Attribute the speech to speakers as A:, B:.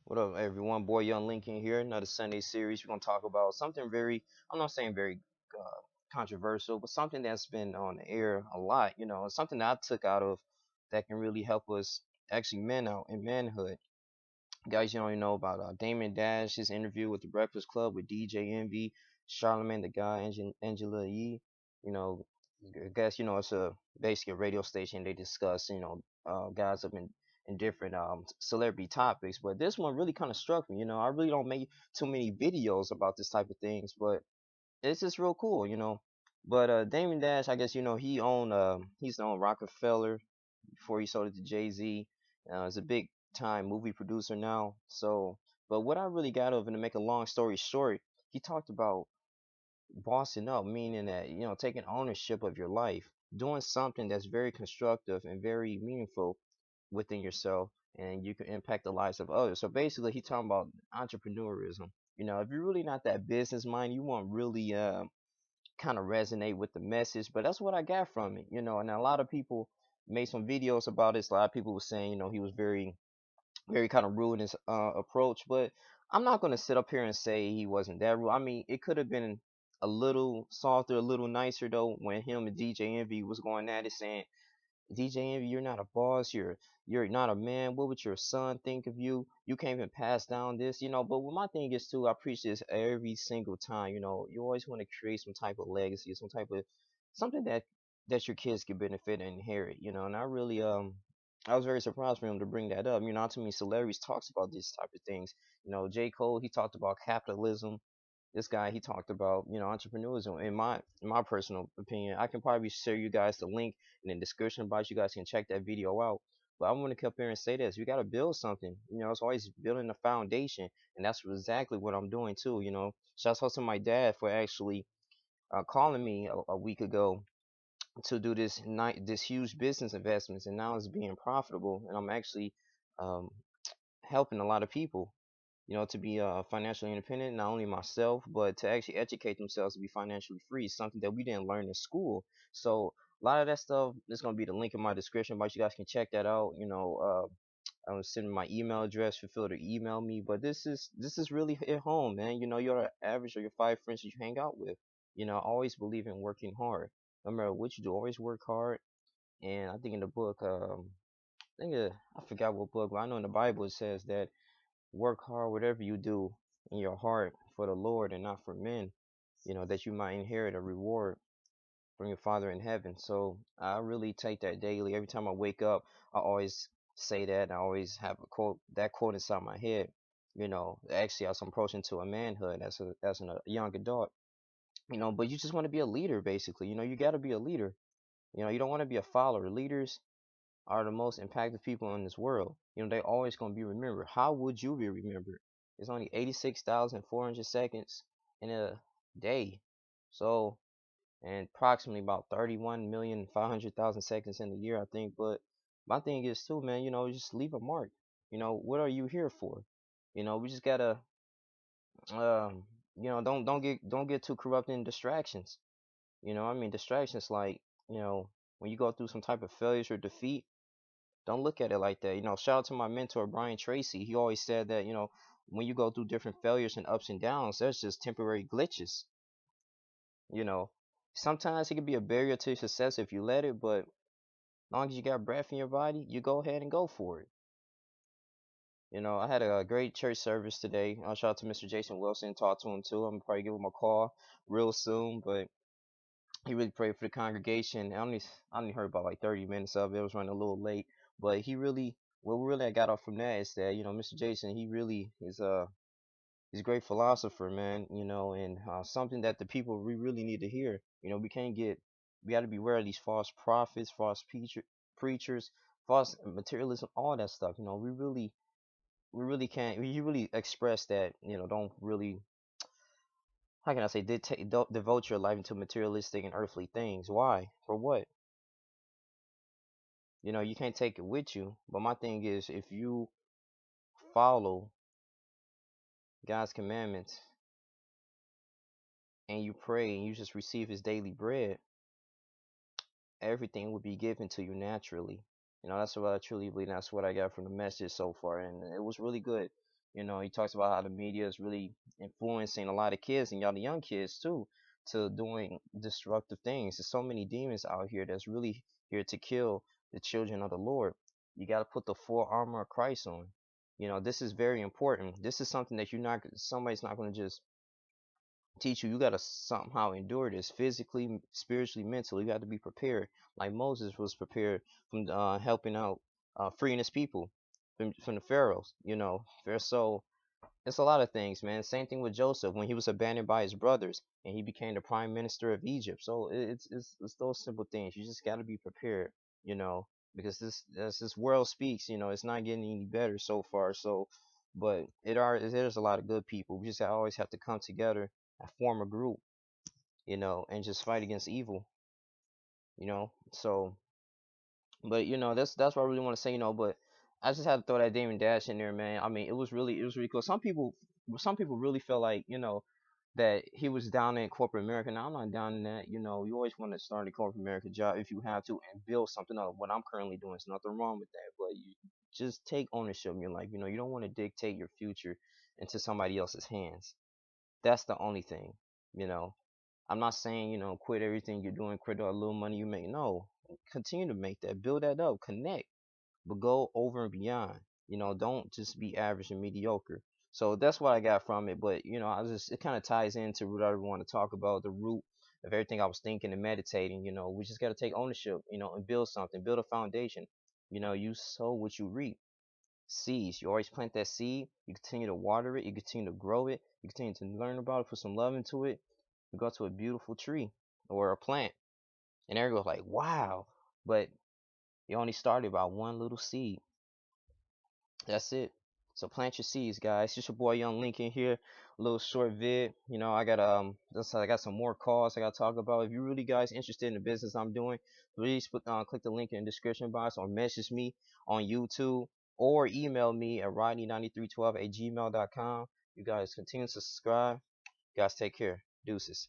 A: What up, everyone? Boy, Young Lincoln here. Another Sunday series. We're gonna talk about something very, I'm not saying very controversial, but something that's been on the air a lot. Something that I took out of that can really help us actually men out in manhood. Guys, you don't know about Damon Dash's interview with the Breakfast Club with DJ Envy, Charlamagne the Guy, Angela Yee. You know, I guess it's a basically a radio station. They discuss guys have been in different celebrity topics, but this one really kind of struck me. I really don't make too many videos about this type of things, but it's just real cool. But Damon Dash, I guess he's owned Rockefeller before he sold it to Jay-Z. He's a big time movie producer now. So, but what I really got of, and to make a long story short, he talked about bossing up, meaning that taking ownership of your life, doing something that's very constructive and very meaningful within yourself, and you can impact the lives of others. So basically, he talking about entrepreneurism. If you're really not that business mind, you won't really kind of resonate with the message. But that's what I got from it. And a lot of people made some videos about this. A lot of people were saying, he was very, very kind of rude in his approach. But I'm not gonna sit up here and say he wasn't that rude. I mean, it could have been a little softer, a little nicer though, when him and DJ Envy was going at it, saying, DJ Envy, you're not a boss. You're not a man. What would your son think of you? You can't even pass down this, But what my thing is too, I preach this every single time. You always want to create some type of legacy, some type of something that your kids can benefit and inherit. And I was very surprised for him to bring that up. Not too many celebrities talks about these type of things. J. Cole, he talked about capitalism. This guy, he talked about entrepreneurship. In my personal opinion, I can probably share you guys the link in the description box. You guys can check that video out. But I want to come here and say this: you got to build something. It's always building a foundation, and that's exactly what I'm doing too. Shouts out to my dad for actually calling me a week ago to do this huge business investments, and now it's being profitable, and I'm actually um, helping a lot of people to be financially independent, not only myself, but to actually educate themselves to be financially free, something that we didn't learn in school. So a lot of that stuff is going to be the link in my description box. You guys can check that out. I'm sending my email address. Feel free to email me. But this is really hit home, man. Your average or your five friends that you hang out with. Always believe in working hard. No matter what you do, always work hard. And I think in the book, I forgot what book, but I know in the Bible it says that work hard, whatever you do in your heart for the Lord and not for men, that you might inherit a reward from your Father in heaven. So I really take that daily. Every time I wake up, I always say that. I always have that quote inside my head. Actually, as I'm approaching to a manhood, as a young adult, but you just want to be a leader, basically. You got to be a leader. You don't want to be a follower. Leaders are the most impactful people in this world. They always gonna be remembered. How would you be remembered? It's only 86,400 seconds in a day. So, and approximately about 31,500,000 seconds in a year, I think. But my thing is too, man, just leave a mark. What are you here for? We just gotta um don't get too corrupt in distractions. I mean distractions like, when you go through some type of failures or defeat, don't look at it like that. Shout out to my mentor, Brian Tracy. He always said that, when you go through different failures and ups and downs, that's just temporary glitches. You know, Sometimes it can be a barrier to success if you let it, but as long as you got breath in your body, you go ahead and go for it. I had a great church service today. I'll shout out to Mr. Jason Wilson, talk to him too. I'm gonna probably give him a call real soon, but he really prayed for the congregation. I only heard about like 30 minutes of it. I was running a little late, but what really I got off from that is that Mr. Jason, he really is he's a great philosopher, man. And something that the people we really need to hear. We got to be aware of these false prophets, false preachers, false materialism, all that stuff. We really can't. You really express that. Don't really, how can I say, don't devote your life into materialistic and earthly things. Why? For what? You can't take it with you. But my thing is, if you follow God's commandments and you pray and you just receive His daily bread, everything will be given to you naturally. That's what I truly believe. That's what I got from the message so far, and it was really good. You know, he talks about how the media is really influencing a lot of kids and y'all the young kids too to doing destructive things. There's so many demons out here that's really here to kill the children of the Lord. You got to put the full armor of Christ on. You know, this is very important. This is something that somebody's not going to just teach you. You got to somehow endure this physically, spiritually, mentally. You got to be prepared, like Moses was prepared from helping out, freeing his people from the pharaohs. You know, so it's a lot of things, man. Same thing with Joseph when he was abandoned by his brothers and he became the prime minister of Egypt. So it's those simple things. You just got to be prepared, you know, because this as this world speaks, you know, it's not getting any better so far. So, but there's a lot of good people. We just always have to come together and form a group, you know, and just fight against evil, you know. So, but you know, that's what I really want to say, you know. But I just had to throw that Damon Dash in there, man. I mean, it was really cool. Some people really felt like, you know, that he was down in corporate America. Now I'm not down in that. You know, you always want to start a corporate America job if you have to and build something up. What I'm currently doing is nothing wrong with that, but you just take ownership in your life. You know, you don't want to dictate your future into somebody else's hands. That's the only thing. You know, I'm not saying, you know, quit everything you're doing, quit all the little money you make. No, continue to make that, build that up, connect, but go over and beyond. You know, don't just be average and mediocre. So that's what I got from it. But you know, it kind of ties into what I want to talk about, the root of everything I was thinking and meditating. You know, we just got to take ownership, you know, and build something, build a foundation. You know, you sow what you reap. Seeds. You always plant that seed. You continue to water it. You continue to grow it. You continue to learn about it. Put some love into it. You go to a beautiful tree or a plant, and everyone's like, "Wow!" But you only started by one little seed. That's it. So plant your seeds, guys. It's your boy Young Lincoln here. A little short vid. You know, I got some more calls I got to talk about. If you really guys interested in the business I'm doing, please click the link in the description box or message me on YouTube or email me at rodney9312 at gmail.com. You guys continue to subscribe. You guys take care. Deuces.